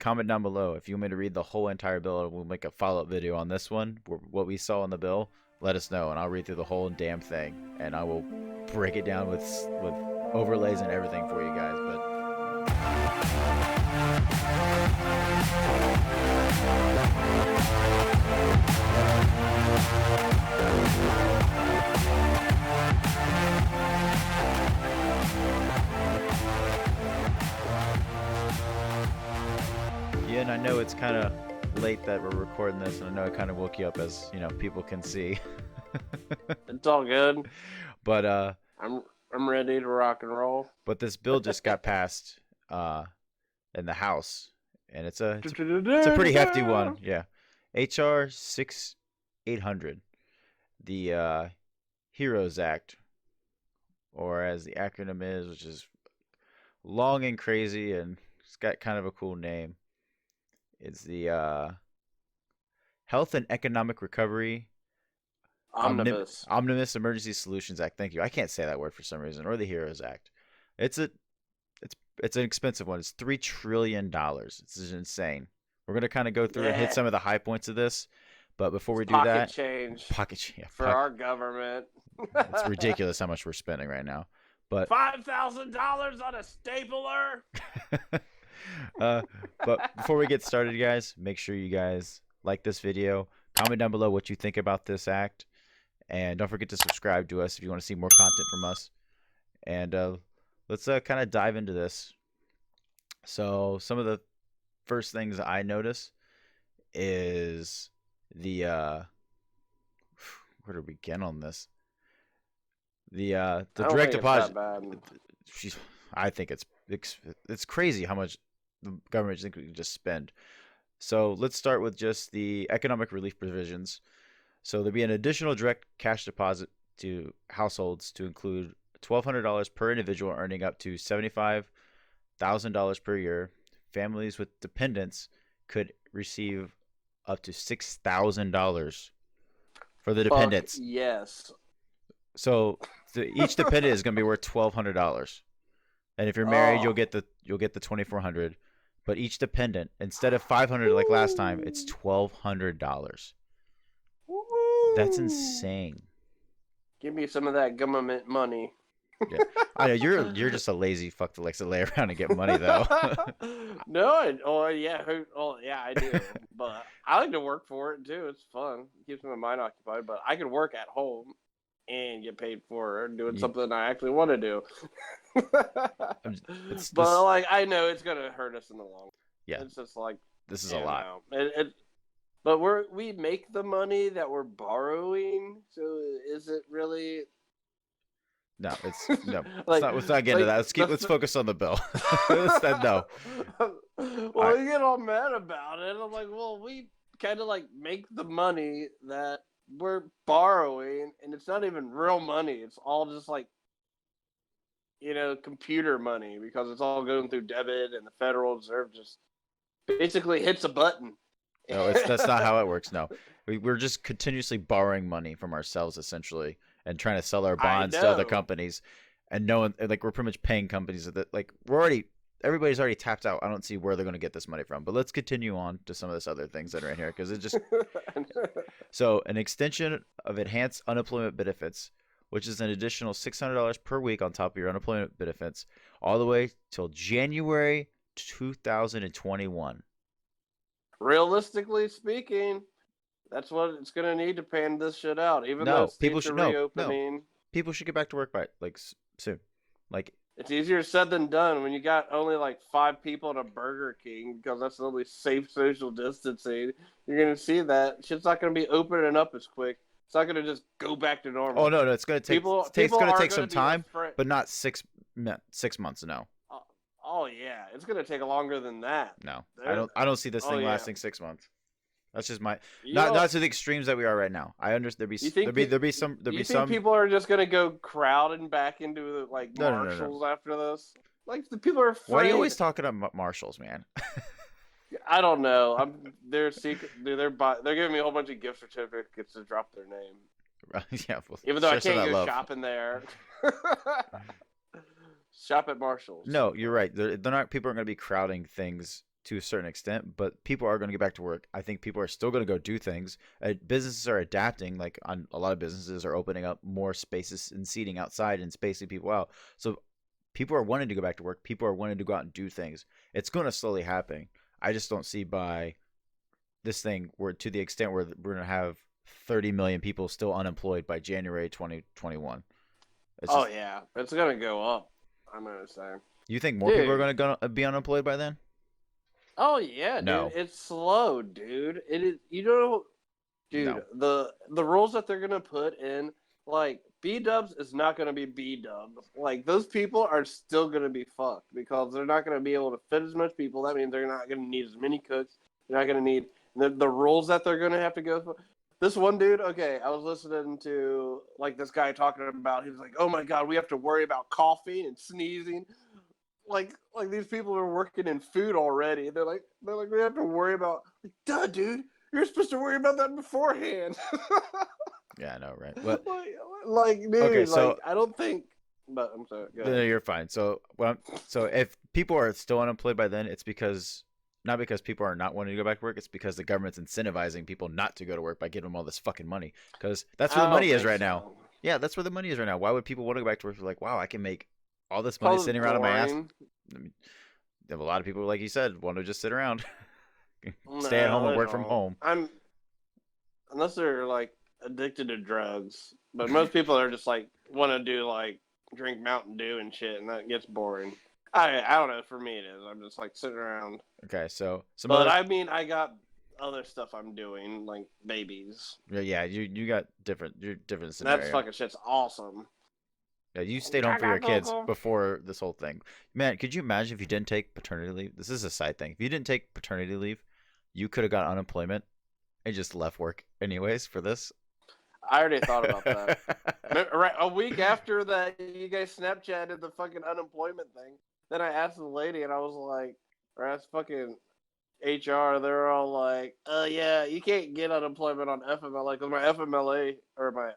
comment down below if you want me to read the whole entire bill. We'll make a follow-up video on this one, what we saw in the bill. Let us know, and I'll read through the whole damn thing, and I will break it down with overlays and everything for you guys. But yeah, and I know it's kind of late that we're recording this, and I know it kind of woke you up, as people can see. It's all good. But I'm ready to rock and roll. But this bill just got passed in the House, and it's a pretty hefty one. Yeah, HR6800, the Heroes Act, or as the acronym is, which is long and crazy, and it's got kind of a cool name. It's the Health and Economic Recovery Omnibus. Omnibus Emergency Solutions Act. Thank you. I can't say that word for some reason. Or the Heroes Act. It's an expensive one. It's $3 trillion. It's insane. We're gonna kind of go through and hit some of the high points of this, but before we do that, pocket change for our government. It's ridiculous how much we're spending right now. But $5,000 on a stapler. But before we get started, guys, make sure you guys like this video, comment down below what you think about this act, and don't forget to subscribe to us if you want to see more content from us. And let's kind of dive into this. So some of the first things I notice is the where do we begin on this? The direct deposit. I think it's crazy how much the government thinks we can just spend. So let's start with just the economic relief provisions. So there'll be an additional direct cash deposit to households to include $1,200 per individual earning up to $75,000 per year. Families with dependents could receive up to $6,000 for the dependents. Yes. So each dependent is going to be worth $1,200. And if you're married, you'll get the $2,400. But each dependent, instead of $500 like last time, it's $1,200. That's insane. Give me some of that government money. Yeah. I know you're just a lazy fuck that likes to lay around and get money though. No, I do. But I like to work for it too. It's fun. It keeps my mind occupied. But I can work at home and get paid for doing something I actually want to do. But like, I know it's gonna hurt us in the long run. Yeah, it's just like this is a lot. But we make the money that we're borrowing. So is it really? No, it's let's not get into that. Let's focus on the bill. No. Well, you get all mad about it. I'm like, well, we kind of like make the money that we're borrowing, and it's not even real money. It's all just like, computer money, because it's all going through debit, and the Federal Reserve just basically hits a button. No, that's not how it works. No, we're just continuously borrowing money from ourselves, essentially, and trying to sell our bonds to other companies, and we're pretty much paying companies that everybody's already tapped out. I don't see where they're going to get this money from. But let's continue on to some of this other things that are in here, because it just so an extension of enhanced unemployment benefits, which is an additional $600 per week on top of your unemployment benefits, all the way till January 2021. Realistically speaking, that's what it's going to need to pan this shit out. Even though people should reopening. People should get back to work by soon. It's easier said than done when you got only 5 people at a Burger King, because that's the only safe social distancing. You're going to see that shit's not going to be opening up as quick. It's not going to just go back to normal. Oh no, it's going to take it's going to take some time, but not 6 months. No. Oh yeah, it's going to take longer than that. No, I don't see this thing lasting 6 months. That's just my not to the extremes that we are right now. I understand there'll be some people are just gonna go crowding back into Marshalls after this. The people are afraid. Why are you always talking about Marshalls, man? I don't know. They're secret. They're giving me a whole bunch of gift certificates to drop their name. Yeah, well, even though I can't go shopping there. Shop at Marshalls. No, you're right. They're not. People aren't going to be crowding things to a certain extent, but people are going to get back to work. I think people are still going to go do things. Businesses are adapting. Like on a lot of businesses are opening up more spaces and seating outside and spacing people out. So people are wanting to go back to work. People are wanting to go out and do things. It's going to slowly happen. I just don't see by this thing where to the extent where we're going to have 30 million people still unemployed by January 2021. Oh yeah, it's going to go up. I'm going to say. You think more people are going to be unemployed by then? Oh yeah, No. dude. It's slow, dude. It is. You know, dude. No. The rules that they're gonna put in, like B-dubs, is not gonna be B-dubs. Like those people are still gonna be fucked because they're not gonna be able to fit as much people. That means they're not gonna need as many cooks. They're not gonna need the rules that they're gonna have to go through. This one dude, okay, I was listening to like this guy talking about. He was like, "Oh my god, we have to worry about coughing and sneezing." Like these people are working in food already. They're like we have to worry about. Like, duh, dude, you're supposed to worry about that beforehand. Yeah, I know, right? But dude, okay, so like, I don't think. But I'm sorry. Go ahead. No, you're fine. So if people are still unemployed by then, it's because not because people are not wanting to go back to work. It's because the government's incentivizing people not to go to work by giving them all this fucking money. Because that's where the money is right now. Yeah, that's where the money is right now. Why would people want to go back to work? They're like, wow, I can make all this money sitting around on my ass. I mean, a lot of people, like you said, want to just sit around, stay at home and work from home. Unless they're like addicted to drugs, but most people are just like want to do like drink Mountain Dew and shit, and that gets boring. I don't know. For me, it is. I'm just like sitting around. Okay, so I mean, I got other stuff I'm doing, like babies. Yeah, you got different scenario. That fucking shit's awesome. Yeah, you stayed home for your kids before this whole thing. Man, could you imagine if you didn't take paternity leave? This is a side thing. If you didn't take paternity leave, you could have got unemployment and just left work anyways for this. I already thought about that. Right, a week after that, you guys Snapchatted the fucking unemployment thing. Then I asked the lady, and I was like, or I asked fucking HR, they're all like, yeah, you can't get unemployment on FMLA because my FMLA or my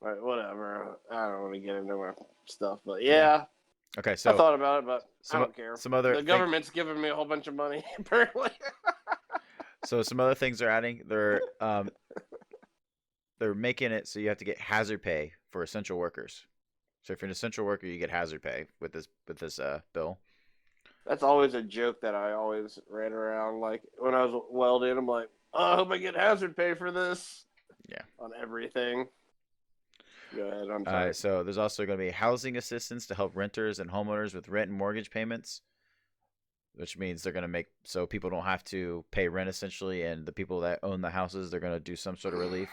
whatever. I don't want to get into my stuff, but yeah. Okay, so I thought about it, but I don't care. The government's giving me a whole bunch of money, apparently. So some other things they're adding. They're making it so you have to get hazard pay for essential workers. So if you're an essential worker, you get hazard pay with this bill. That's always a joke that I always ran around. Like when I was welding, I'm like, oh, I hope I get hazard pay for this. Yeah. On everything. Go ahead. I'm sorry. All right. So there's also going to be housing assistance to help renters and homeowners with rent and mortgage payments, which means they're going to make so people don't have to pay rent essentially, and the people that own the houses, they're going to do some sort of relief.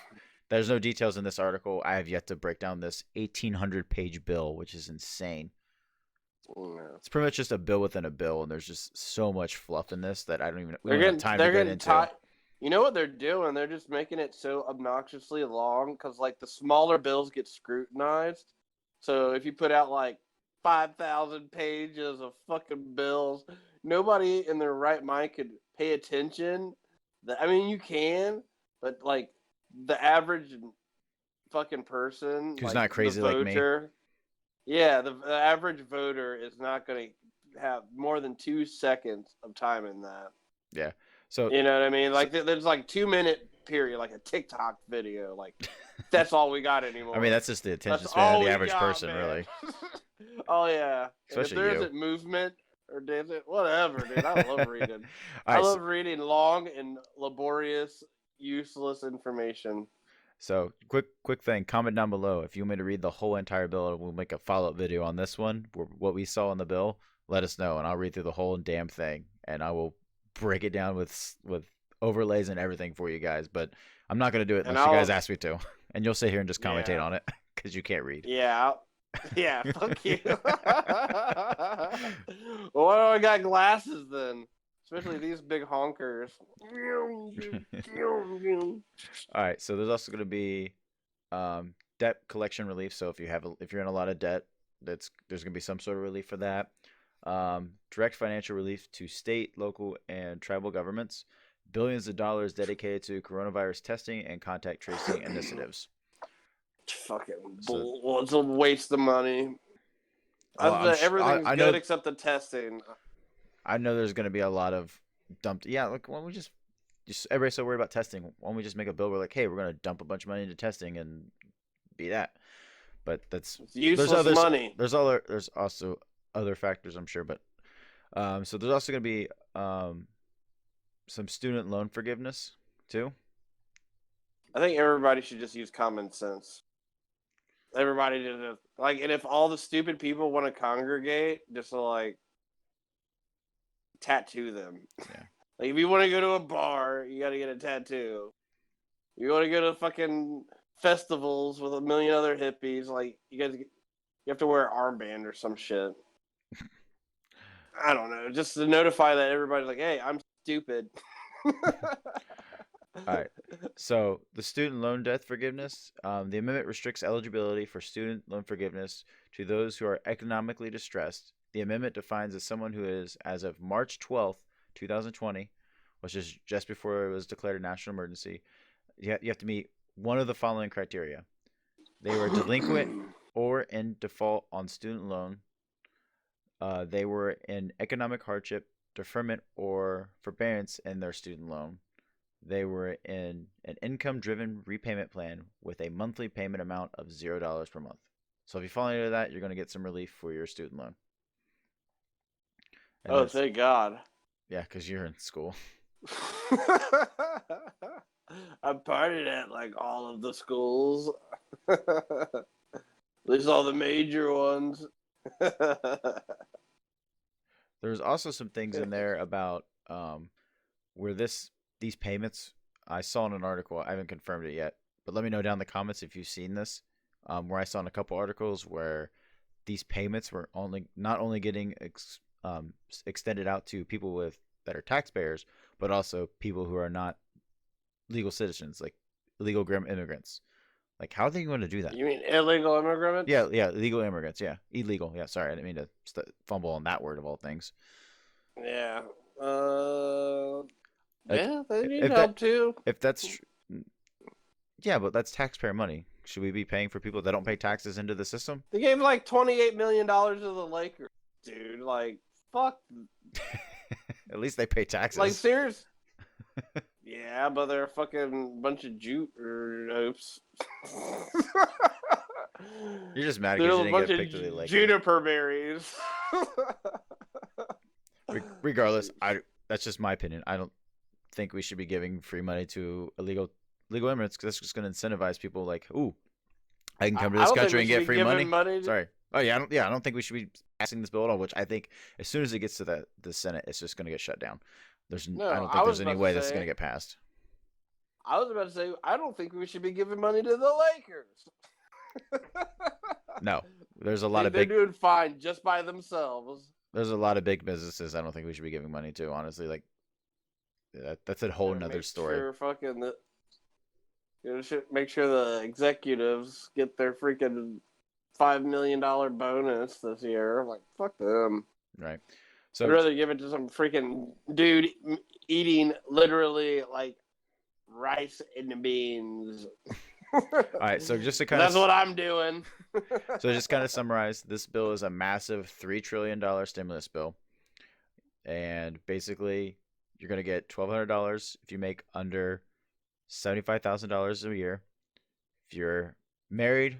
There's no details in this article. I have yet to break down this 1,800-page bill, which is insane. It's pretty much just a bill within a bill, and there's just so much fluff in this that I don't even we don't have time to get into. You know what they're doing? They're just making it so obnoxiously long because, like, the smaller bills get scrutinized. So if you put out, like, 5,000 pages of fucking bills, nobody in their right mind could pay attention. I mean, you can, but, like, the average fucking person who's not crazy like me. Yeah, the average voter is not going to have more than 2 seconds of time in that. Yeah. So you know what I mean? Like there's like 2-minute period, like a TikTok video. Like that's all we got anymore. I mean, that's just the attention span of the average person, man. Really. Oh yeah. Especially if there isn't movement or dancing, whatever, dude. I love reading. I love reading long and laborious, useless information. So quick thing. Comment down below if you want me to read the whole entire bill. We'll make a follow-up video on this one. What we saw in the bill. Let us know, and I'll read through the whole damn thing, and I will break it down with overlays and everything for you guys. But I'm not going to do it unless you guys ask me to, and you'll sit here and just commentate on it because you can't read. Yeah. Fuck you. Well, why do I got glasses then? Especially these big honkers. All right, so there's also going to be debt collection relief. So if you're in a lot of debt, there's going to be some sort of relief for that. Direct financial relief to state, local, and tribal governments. Billions of dollars dedicated to coronavirus testing and contact tracing initiatives. Fucking bull. It's a waste of money. Everything's good except the testing. I know there's going to be a lot of dumped. Yeah, look, why don't we just everybody's so worried about testing. Why don't we just make a bill where like, hey, we're going to dump a bunch of money into testing and be that. But it's useless money. There's also other factors, I'm sure. But so there's also going to be some student loan forgiveness too. I think everybody should just use common sense. Everybody just like, and if all the stupid people want to congregate, just to like tattoo them. Yeah. Like if you want to go to a bar, you got to get a tattoo. You want to go to fucking festivals with a million other hippies, like you have to wear an armband or some shit. I don't know, just to notify that everybody's like, hey, I'm stupid. All right. So the student loan debt forgiveness, the amendment restricts eligibility for student loan forgiveness to those who are economically distressed. The amendment defines as someone who is, as of March 12th, 2020, which is just before it was declared a national emergency, you have to meet one of the following criteria. They were delinquent or in default on student loan. They were in economic hardship, deferment, or forbearance in their student loan. They were in an income-driven repayment plan with a monthly payment amount of $0 per month. So if you fall into that, you're going to get some relief for your student loan. And thank God. Yeah, because you're in school. I partied at like all of the schools. At least all the major ones. There's also some things in there about where these payments, I saw in an article, I haven't confirmed it yet, but let me know down in the comments if you've seen this, where I saw in a couple articles where these payments were not only getting extended out to people that are taxpayers, but also people who are not legal citizens, like illegal immigrants. Like, how are they going to do that? You mean illegal immigrants? Yeah, illegal immigrants. Yeah, illegal. Yeah, sorry, I didn't mean to fumble on that word of all things. Yeah. Yeah, they need help too. If that's yeah, but that's taxpayer money. Should we be paying for people that don't pay taxes into the system? They gave like $28 million to the Lakers, dude. Like, fuck. At least they pay taxes. Like, serious. Yeah, but they're a fucking bunch of oops. You're just mad because you didn't get picked to the Lakers. Juniper berries. Regardless, that's just my opinion. I don't think we should be giving free money to illegal immigrants because that's just going to incentivize people. Like, ooh, I can come to this country and get free money. Sorry. Oh yeah, I don't think we should be passing this bill at all. Which I think as soon as it gets to the Senate, it's just going to get shut down. I don't think there's any way this is going to get passed. I was about to say, I don't think we should be giving money to the Lakers. No, there's a lot of they're doing fine just by themselves. There's a lot of big businesses I don't think we should be giving money to, honestly. Like, that's a whole nother story. Make sure the executives get their freaking $5 million bonus this year. Like, fuck them. Right. So I'd rather give it to some freaking dude eating literally like rice and beans. All right, so just to that's what I'm doing. So just kind of summarize, this bill is a massive $3 trillion stimulus bill, and basically you're going to get $1,200 if you make under $75,000 a year. If you're married,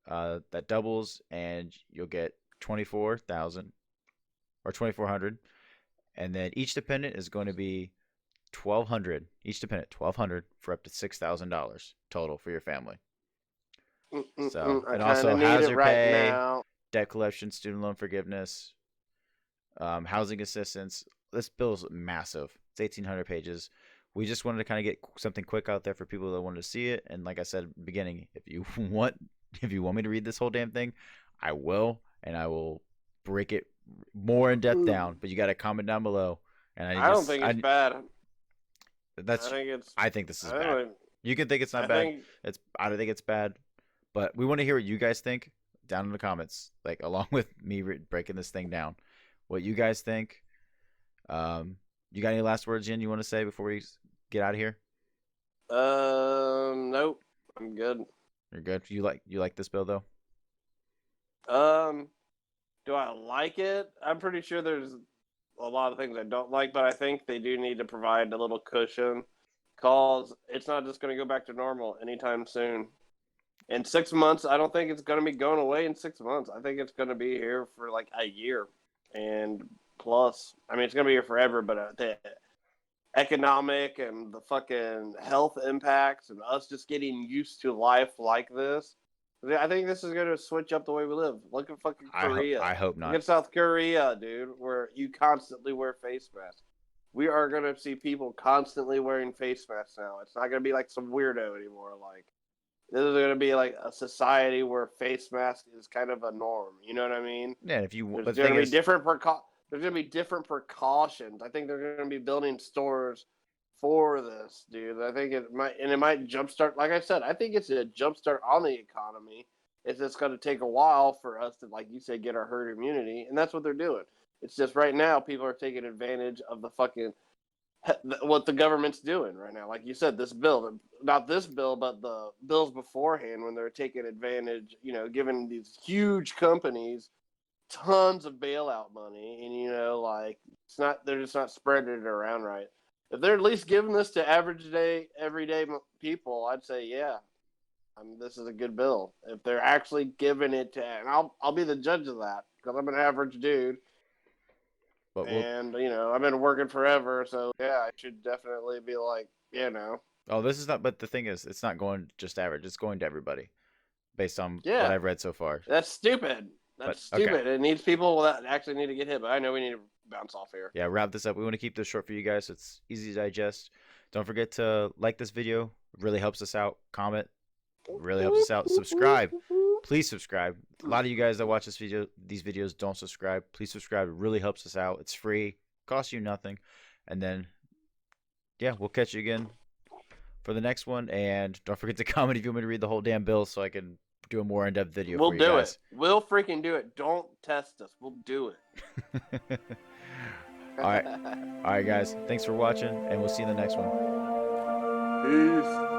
that doubles, and you'll get $24,000 or $2,400, and then each dependent is going to be $1,200. Each dependent $1,200 for up to $6,000 total for your family. So it also hazard pay, debt collection, student loan forgiveness, housing assistance. This bill is massive. It's 1,800 pages. We just wanted to kind of get something quick out there for people that wanted to see it. And like I said at the beginning, if you want me to read this whole damn thing, I will, and I will break it more in depth down. But you got to comment down below. And I don't think it's bad. I think this is bad. You can think it's not bad. I don't think it's bad. But we want to hear what you guys think down in the comments, like along with me breaking this thing down. What you guys think. You got any last words, Yin, you want to say before we get out of here? Nope. I'm good. You're good. You like this bill though? Do I like it? I'm pretty sure a lot of things I don't like, but I think they do need to provide a little cushion, because it's not just going to go back to normal anytime soon. In 6 months, I don't think it's going to be going away in 6 months. I think it's going to be here for like a year and plus. I mean, it's going to be here forever, but the economic and the fucking health impacts and us just getting used to life like this, I think this is going to switch up the way we live. Look at fucking Korea. I hope Look not. at South Korea, dude, where you constantly wear face masks. We are going to see people constantly wearing face masks now. It's not going to be like some weirdo anymore. Like, this is going to be like a society where face mask is kind of a norm. You know what I mean? Yeah, if you there's going to be different there's going to be different precautions. I think they're going to be building stores for this, dude. I think it might jumpstart. Like I said, I think it's a jumpstart on the economy. It's just going to take a while for us to, like you said, get our herd immunity, and that's what they're doing. It's just right now people are taking advantage of the fucking what the government's doing right now. Like you said, this bill, not this bill, but the bills beforehand, when they're taking advantage, you know, giving these huge companies tons of bailout money, and like they're just not spreading it around right. If they're at least giving this to everyday people, I'd say yeah, this is a good bill. If they're actually giving it to, and I'll be the judge of that, because I'm an average dude. But I've been working forever, so yeah, I should definitely be like, Oh, this is not. But the thing is, it's not going just average. It's going to everybody, based on what I've read so far. That's stupid. That's stupid. Okay. It needs people that actually need to get hit. But I know we need to bounce off here. Yeah, wrap this up. We want to keep this short for you guys, so it's easy to digest. Don't forget to like this video. It really helps us out. Comment. It really helps us out. Subscribe. Please subscribe. A lot of you guys that watch these videos don't subscribe. Please subscribe. It really helps us out. It's free. Costs you nothing. And then, yeah, we'll catch you again for the next one. And don't forget to comment if you want me to read the whole damn bill so I can do a more in-depth video for you guys. We'll do it. We'll freaking do it. Don't test us. We'll do it. All right. All right, guys. Thanks for watching, and we'll see you in the next one. Peace.